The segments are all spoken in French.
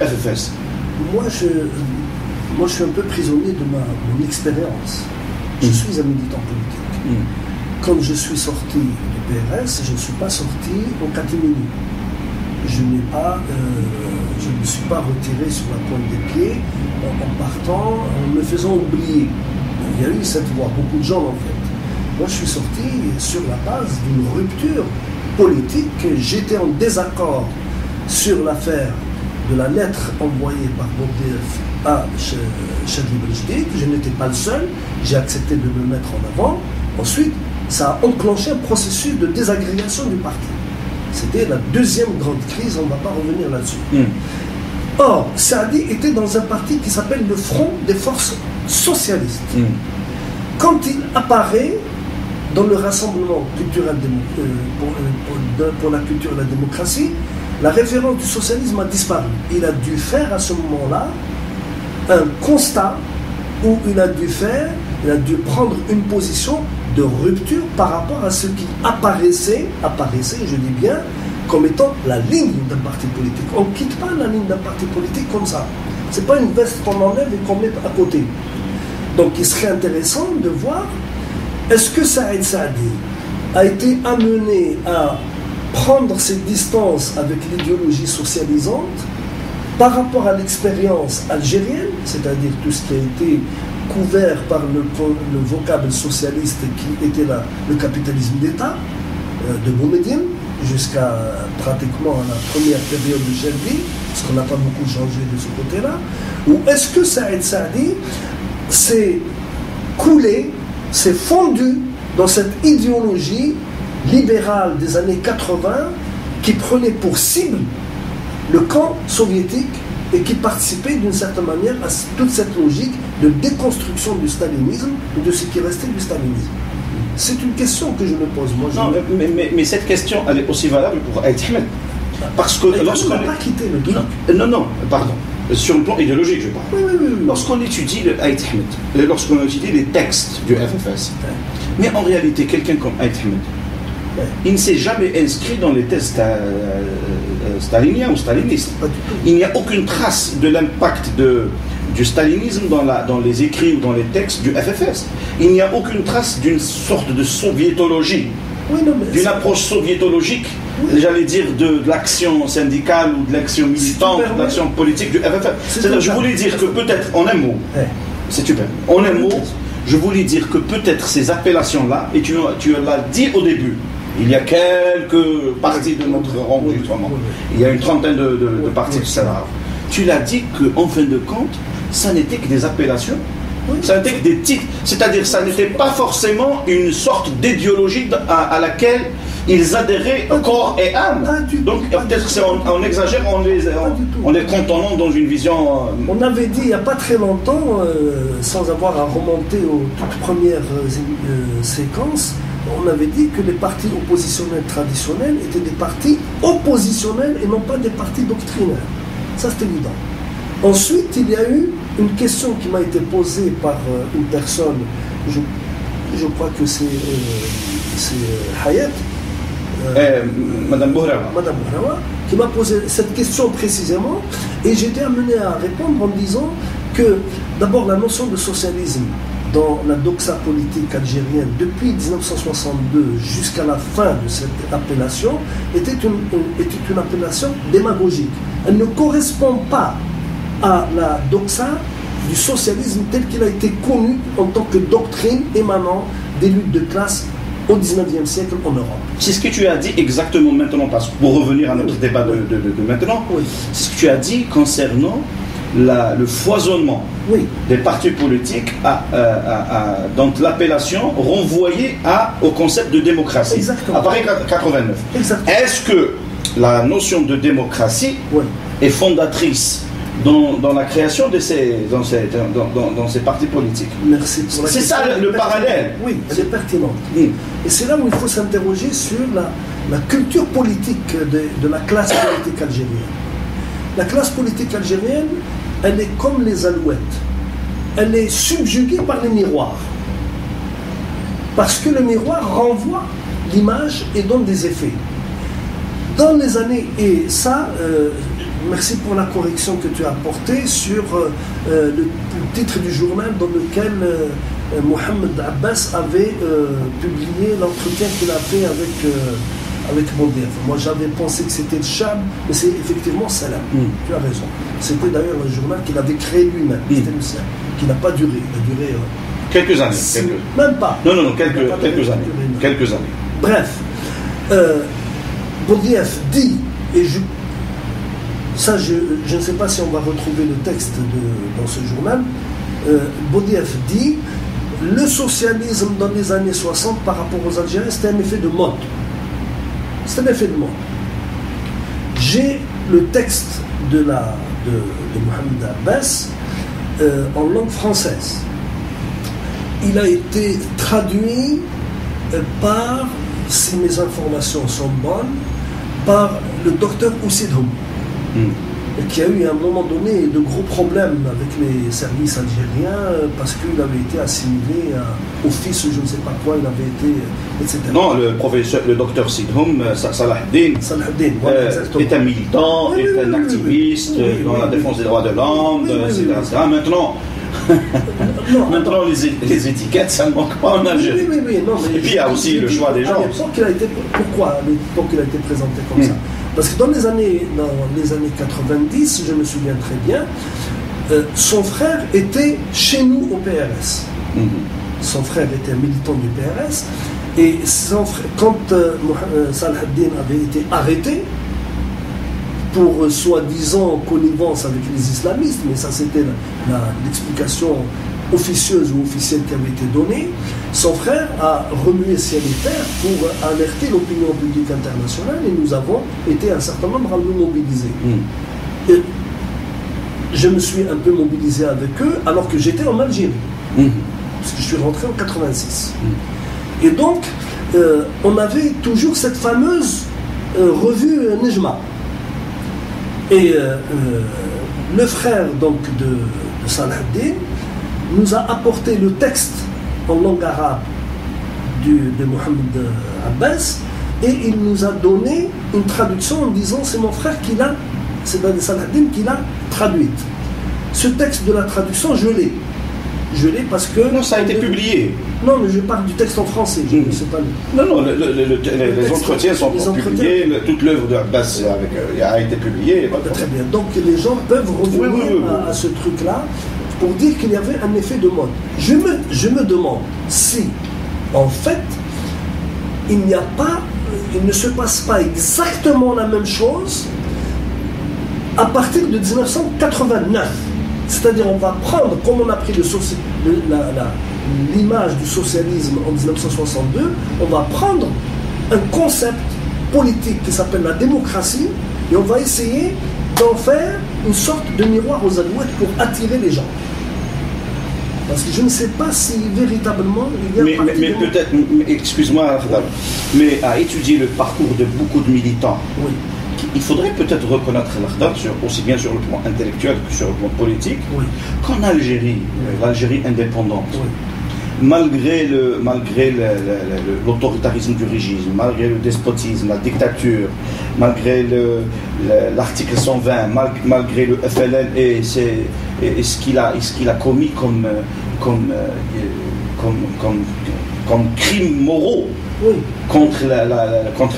FFS? Moi, je suis un peu prisonnier de mon expérience. Je suis un militant politique. Quand je suis sorti du PRS, je ne suis pas sorti au catimini. Je ne me suis pas retiré sur la pointe des pieds en partant, en me faisant oublier. Il y a eu cette voix, beaucoup de gens en fait. Moi, je suis sorti sur la base d'une rupture politique. J'étais en désaccord sur l'affaire de la lettre envoyée par Bobdef à Chadli Bejdid. Je n'étais pas le seul. J'ai accepté de me mettre en avant. Ensuite, ça a enclenché un processus de désagrégation du parti. C'était la deuxième grande crise, on ne va pas revenir là-dessus. Or, Saadi était dans un parti qui s'appelle le Front des Forces Socialistes. Quand il apparaît dans le Rassemblement culturel pour la culture et la démocratie, la référence du socialisme a disparu. Il a dû faire à ce moment-là un constat où il a dû prendre une position de rupture par rapport à ce qui apparaissait, je dis bien, comme étant la ligne d'un parti politique. On ne quitte pas la ligne d'un parti politique comme ça. Ce n'est pas une veste qu'on enlève et qu'on met à côté. Donc il serait intéressant de voir, est-ce que Saïd Saadi a été amené à prendre ses distances avec l'idéologie socialisante par rapport à l'expérience algérienne, c'est-à-dire tout ce qui a été couvert par le vocable socialiste qui était le capitalisme d'État, de Boumediene, jusqu'à pratiquement la première période de Chadli, parce qu'on n'a pas beaucoup changé de ce côté-là, ou est-ce que Saïd Saadi s'est coulé, s'est fondu dans cette idéologie libérale des années 80 qui prenait pour cible le camp soviétique et qui participait d'une certaine manière à toute cette logique de déconstruction du stalinisme et de ce qui restait du stalinisme. C'est une question que je me pose. Moi, non, mais cette question, elle est aussi valable pour Aït Ahmed. Parce que lorsqu'on n'a pas quitté le truc. Non, pardon. Sur le plan idéologique, je parle. Oui. Lorsqu'on étudie le Aït Ahmed, lorsqu'on étudie les textes du FFS, mais en réalité, quelqu'un comme Aït Ahmed, il ne s'est jamais inscrit dans les tests staliniens ou stalinistes. Il n'y a aucune trace de l'impact du stalinisme dans les écrits ou dans les textes du FFS. Il n'y a aucune trace d'une sorte de soviétologie, d'une approche soviétologique, j'allais dire de l'action syndicale ou de l'action militante, de l'action politique du FFS. C'est-à-dire, je voulais dire que peut-être, en un mot, c'est super, en un mot, je voulais dire que peut-être ces appellations-là, et tu l'as dit au début, il y a quelques parties de notre enregistrement, il y a une trentaine de parties de ça. Tu l'as dit qu'en fin de compte, ça n'était que des appellations, ça n'était que des titres, c'est-à-dire ça n'était pas forcément une sorte d'idéologie à laquelle ils adhéraient corps et âme. Donc peut-être qu'on exagère en les contenant dans une vision... On avait dit il n'y a pas très longtemps, sans avoir à remonter aux toutes premières séquences, on avait dit que les partis oppositionnels traditionnels étaient des partis oppositionnels et non pas des partis doctrinaires. Ça, c'est évident. Ensuite, il y a eu une question qui m'a été posée par une personne, je crois que c'est Hayat, Madame Bohrawa, qui m'a posé cette question précisément, et j'étais amené à répondre en disant que, d'abord, la notion de socialisme dans la doxa politique algérienne depuis 1962 jusqu'à la fin de cette appellation était une appellation démagogique. Elle ne correspond pas à la doxa du socialisme tel qu'il a été connu en tant que doctrine émanant des luttes de classe au XIXe siècle en Europe. C'est ce que tu as dit exactement maintenant, parce que pour revenir à notre débat de maintenant, c'est ce que tu as dit concernant le foisonnement des partis politiques dans l'appellation renvoyée au concept de démocratie. Exactement. À Paris 89. Exactement. Est-ce que la notion de démocratie est fondatrice dans la création de ces partis politiques? Merci pour la question. C'est ça le parallèle. Oui, elle est pertinente. Et c'est là où il faut s'interroger sur la culture politique de la classe politique algérienne. La classe politique algérienne, elle est comme les alouettes. Elle est subjuguée par les miroirs. Parce que le miroir renvoie l'image et donne des effets. Dans les années, et ça, merci pour la correction que tu as apportée sur le titre du journal dans lequel Mohamed Abbas avait publié l'entretien qu'il a fait avec Boudiaf. Moi j'avais pensé que c'était le Cham, mais c'est effectivement Salam. Tu as raison. C'était d'ailleurs un journal qu'il avait créé lui-même, c'était le sien, qui n'a pas duré. Il a duré quelques années. Même pas. Non, quelques années. Quelques années. Bref, Boudiaf dit, et je ne sais pas si on va retrouver le texte dans ce journal, Boudiaf dit le socialisme dans les années 60 par rapport aux Algériens, c'était un effet de mode. C'est un effet de mode. J'ai le texte de Mohamed Abbas en langue française. Il a été traduit par, si mes informations sont bonnes, par le docteur Oussidhoum, qui a eu à un moment donné de gros problèmes avec les services algériens parce qu'il avait été assimilé au fils, je ne sais pas quoi, il avait été, etc. Non, le docteur Sidhoum, Salah Eddine, est un militant, est un activiste dans la défense des droits de l'homme, etc. Maintenant, les étiquettes, ça ne manque pas en Algérie. Et puis il y a aussi le choix des gens. Pourquoi à l'époque il a été présenté comme ça? Parce que dans les années 90, je me souviens très bien, son frère était chez nous au PRS. Son frère était un militant du PRS. Et quand Salah Eddine avait été arrêté, pour soi-disant connivence avec les islamistes, mais ça c'était l'explication officieuse ou officielle qui avait été donnée, son frère a remué ciel et terre pour alerter l'opinion publique internationale et nous avons été un certain nombre à nous mobiliser. Et je me suis un peu mobilisé avec eux alors que j'étais en Algérie, parce que je suis rentré en 86. Et donc, on avait toujours cette fameuse revue Nejma. Et le frère donc de Salah Eddine nous a apporté le texte en langue arabe de Mohamed Abbas et il nous a donné une traduction en disant c'est mon frère qui l'a, c'est Salah Eddine qui l'a traduite. Ce texte de la traduction, je l'ai. Je l'ai parce que... Non, ça a été publié. Non, mais je parle du texte en français. Je ne sais pas. Non, les entretiens sont publiés. Toute l'œuvre d'Abbas a été publiée. Très bien. Donc les gens peuvent revenir à ce truc-là pour dire qu'il y avait un effet de mode. Je me demande si, en fait, il ne se passe pas exactement la même chose à partir de 1989. C'est-à-dire, on va prendre, comme on a pris l'image du socialisme en 1962, on va prendre un concept politique qui s'appelle la démocratie et on va essayer d'en faire une sorte de miroir aux alouettes pour attirer les gens. Parce que je ne sais pas si véritablement il y a... Mais peut-être, excuse-moi, mais à étudier le parcours de beaucoup de militants, il faudrait peut-être reconnaître l'Akhdar, aussi bien sur le plan intellectuel que sur le plan politique, qu'en Algérie, l'Algérie indépendante, malgré l'autoritarisme du régime, malgré le despotisme, la dictature, malgré l'article 120, malgré le FLN et ce qu'il a commis comme crimes moraux contre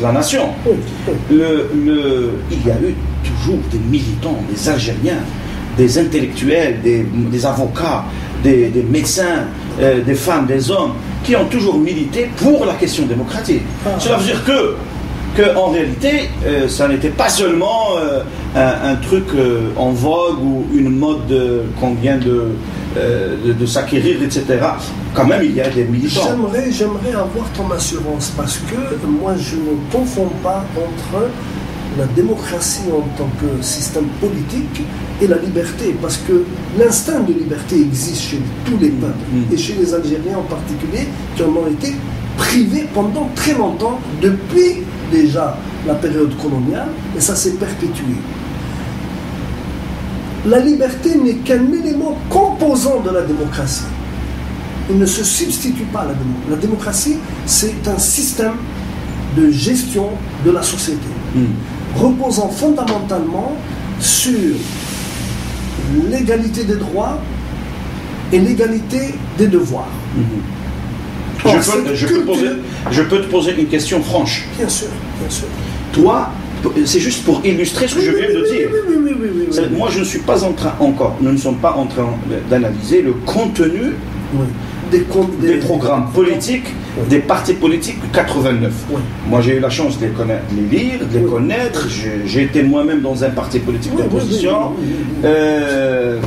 la nation. Il y a eu toujours des militants, des Algériens, des intellectuels, des avocats, des médecins, des femmes, des hommes, qui ont toujours milité pour la question démocratique. Cela veut dire que en réalité, ça n'était pas seulement un truc en vogue ou une mode qu'on vient de s'acquérir, etc. Quand même, il y a des militants. J'aimerais avoir ton assurance, parce que moi, je ne confonds pas entre la démocratie en tant que système politique et la liberté, parce que l'instinct de liberté existe chez tous les peuples, et chez les Algériens en particulier, qui en ont été privés pendant très longtemps, depuis déjà la période coloniale, et ça s'est perpétué. La liberté n'est qu'un élément composant de la démocratie. Il ne se substitue pas à la démocratie. La démocratie, c'est un système de gestion de la société, reposant fondamentalement sur l'égalité des droits et l'égalité des devoirs. Or, je peux te poser une question franche. Bien sûr, bien sûr. Toi, c'est juste pour illustrer ce que je viens de dire. Oui. Moi, je ne suis pas en train encore, nous ne sommes pas en train d'analyser le contenu des programmes politiques des partis politiques de 89. Moi, j'ai eu la chance de les connaître, de les lire, de les connaître. J'ai été moi-même dans un parti politique d'opposition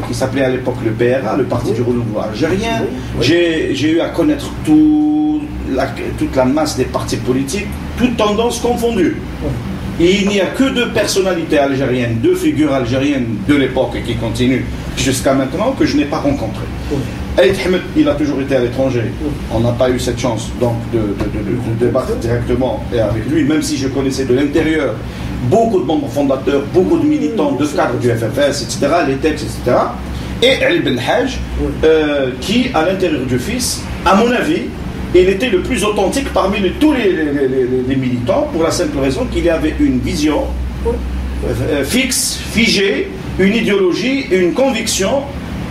qui s'appelait à l'époque le PRA, le Parti du Renouveau Algérien. J'ai eu à connaître toute la masse des partis politiques, toutes tendances confondues. Et il n'y a que deux personnalités algériennes, deux figures algériennes de l'époque et qui continuent jusqu'à maintenant que je n'ai pas rencontrées. Aït Ahmed, il a toujours été à l'étranger. On n'a pas eu cette chance donc de débattre directement avec lui, même si je connaissais de l'intérieur beaucoup de membres fondateurs, beaucoup de militants, de cadres du FFS, etc., les textes, etc. Et Ali Belhaj, qui, à l'intérieur du FIS, à mon avis, il était le plus authentique parmi tous les militants, pour la simple raison qu'il avait une vision fixe, figée, une idéologie, une conviction.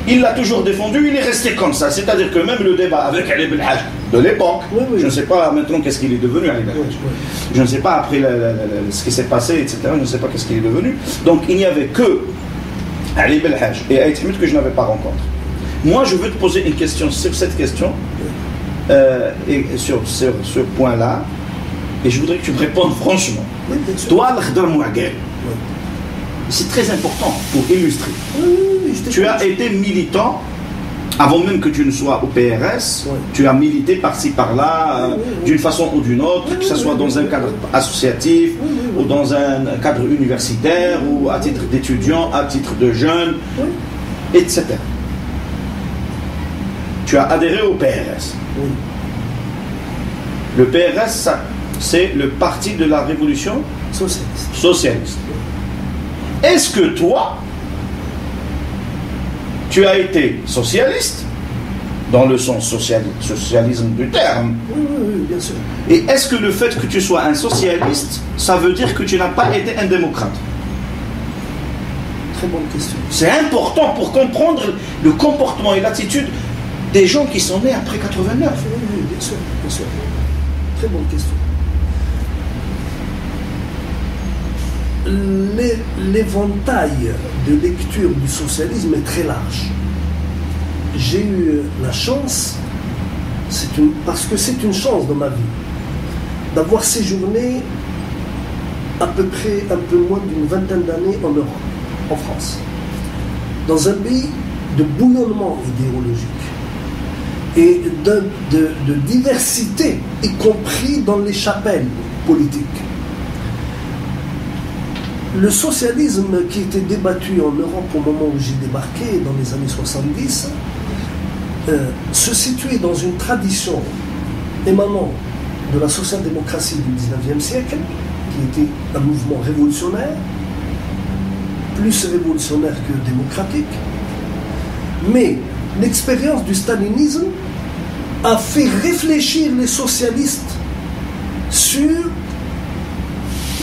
Il l'a toujours défendu, il est resté comme ça. C'est-à-dire que même le débat avec Ali Belhaj de l'époque, je ne sais pas maintenant qu'est-ce qu'il est devenu, Ali Belhaj. Je ne sais pas après ce qui s'est passé, etc. Je ne sais pas qu'est-ce qu'il est devenu. Donc il n'y avait que Ali Belhaj et Aït Ahmed que je n'avais pas rencontré. Moi, je veux te poser une question sur cette question. Et sur ce point-là, et je voudrais que tu me répondes franchement. Toi, l'Akhdar Mouagel, c'est très important pour illustrer. Tu as été militant avant même que tu ne sois au PRS. Tu as milité par-ci par-là, d'une façon ou d'une autre, que ce soit dans un cadre associatif ou dans un cadre universitaire ou à titre d'étudiant, à titre de jeune, etc. Tu as adhéré au PRS. Le PRS, c'est le parti de la révolution socialiste. Est-ce que toi, tu as été socialiste, dans le sens socialisme du terme? Oui, bien sûr. Et est-ce que le fait que tu sois un socialiste, ça veut dire que tu n'as pas été un démocrate? Très bonne question. C'est important pour comprendre le comportement et l'attitude des gens qui sont nés après 89. Oui, bien sûr, bien sûr. Très bonne question. L'éventail de lecture du socialisme est très large. J'ai eu la chance, parce que c'est une chance dans ma vie, d'avoir séjourné à peu près un peu moins d'une vingtaine d'années en Europe, en France, dans un pays de bouillonnement idéologique et de diversité, y compris dans les chapelles politiques. Le socialisme qui était débattu en Europe au moment où j'ai débarqué, dans les années 70, se situait dans une tradition émanant de la social-démocratie du XIXe siècle, qui était un mouvement révolutionnaire, plus révolutionnaire que démocratique. Mais l'expérience du stalinisme a fait réfléchir les socialistes sur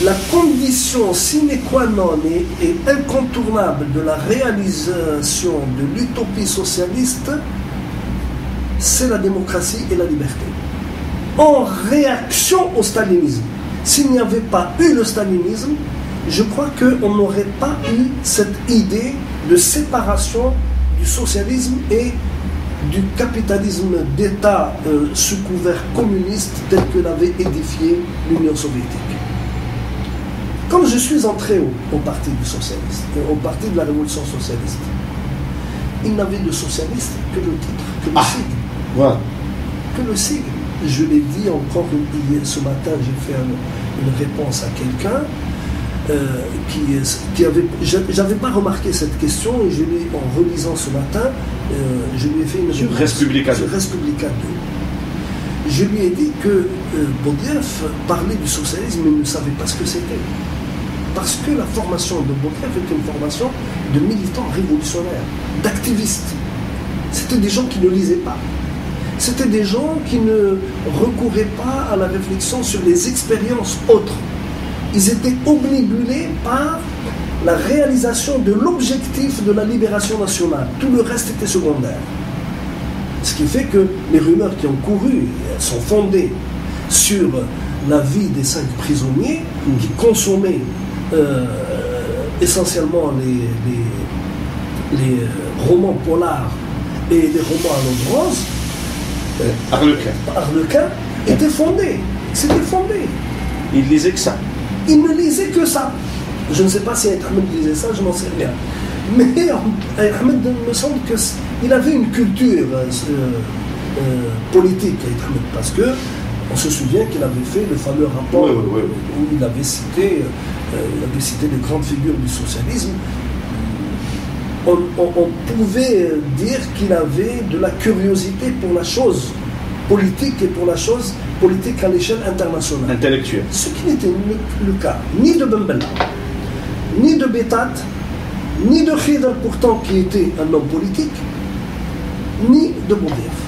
la condition sine qua non et incontournable de la réalisation de l'utopie socialiste, c'est la démocratie et la liberté. En réaction au stalinisme. S'il n'y avait pas eu le stalinisme, je crois qu'on n'aurait pas eu cette idée de séparation du socialisme et du capitalisme d'État sous couvert communiste tel que l'avait édifié l'Union soviétique. Quand je suis entré au parti du socialiste, au parti de la révolution socialiste, il n'avait de socialiste que le titre, que le sigle. Voilà. Que le sigle. Je l'ai dit encore ce matin, j'ai fait une réponse à quelqu'un qui avait... J'avais pas remarqué cette question et je l'ai, en relisant ce matin, je lui ai fait une sur Respublica 2. Je lui ai dit que Baudiaf parlait du socialisme mais ne savait pas ce que c'était. Parce que la formation de Baudiaf était une formation de militants révolutionnaires, d'activistes. C'était des gens qui ne lisaient pas. C'était des gens qui ne recouraient pas à la réflexion sur les expériences autres. Ils étaient obnubilés par la réalisation de l'objectif de la libération nationale. Tout le reste était secondaire. Ce qui fait que les rumeurs qui ont couru sont fondées sur la vie des 5 prisonniers qui consommaient essentiellement les romans polars et les romans à l'eau de rose. Arlequin était fondé. C'était fondé. Il lisait que ça. Il ne lisait que ça. Je ne sais pas si Ahmed lisait ça, je n'en sais rien. Mais Ahmed me semble qu'il avait une culture politique, Ahmed, parce que on se souvient qu'il avait fait le fameux rapport où il avait cité les grandes figures du socialisme. On pouvait dire qu'il avait de la curiosité pour la chose politique et pour la chose politique à l'échelle internationale. Intellectuelle. Ce qui n'était le cas ni de Ben Bella, ni de Bétat, ni de Khidr pourtant qui était un homme politique, ni de Boudieff.